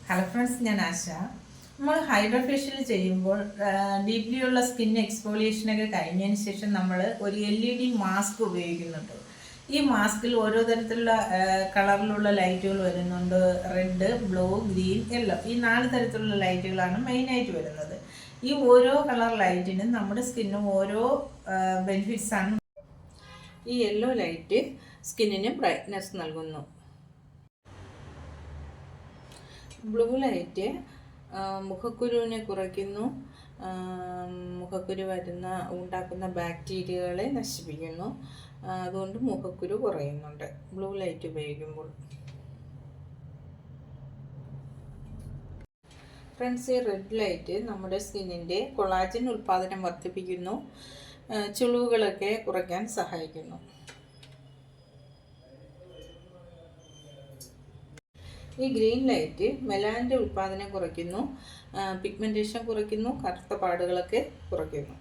Hello friends, ഞാൻ ആശ. നമ്മൾ hydra facial ചെയ്യുമ്പോൾ ഡീപ്ലിയുള്ള സ്കിൻ എക്സ്ഫോളിയേഷനൊക്കെ കഴിഞ്ഞതിന് ശേഷം നമ്മൾ ഒരു LED മാസ്ക് ഉപയോഗിക്കുന്നുണ്ട്. ഈ മാസ്കിൽ ഓരോ തരത്തിലുള്ള കളറിലുള്ള ലൈറ്റുകൾ വരുന്നുണ്ട്. റെഡ്, ബ്ലൂ, ഗ്രീൻ, യെല്ലോ, ഈ 4 തരത്തിലുള്ള ലൈറ്റുകളാണ് മെയിനായിട്ട് വരുന്നത്. ഈ ഓരോ കളർ ലൈറ്റിനും നമ്മുടെ സ്കിന്നിന് ഓരോ ബെനിഫിറ്റ്സ് ആണ്. ഈ യെല്ലോ ലൈറ്റ് സ്കിന്നിന് ബ്രൈറ്റ്നെസ് നൽകുന്നു. ബ്ലൂ ലൈറ്റ് മുഖക്കുരുവിനെ കുറയ്ക്കുന്നു. മുഖക്കുരു ഉണ്ടാക്കുന്ന ബാക്ടീരിയകളെ നശിപ്പിക്കുന്നു. അതുകൊണ്ട് മുഖക്കുരു കുറയുന്നുണ്ട് ബ്ലൂ ലൈറ്റ് ഉപയോഗിക്കുമ്പോൾ. ഫ്രണ്ട്സ്, ഈ റെഡ് ലൈറ്റ് നമ്മുടെ സ്കിന്നിൻ്റെ കൊളാജൻ ഉൽപ്പാദനം വർദ്ധിപ്പിക്കുന്നു. ചുളിവുകളൊക്കെ കുറയ്ക്കാൻ സഹായിക്കുന്നു. ഈ ഗ്രീൻ ലൈറ്റ് മെലാനിൻ്റെ ഉൽപ്പാദനം കുറയ്ക്കുന്നു, പിഗ്മെൻറ്റേഷൻ കുറയ്ക്കുന്നു, കറുത്ത പാടുകളൊക്കെ കുറയ്ക്കുന്നു.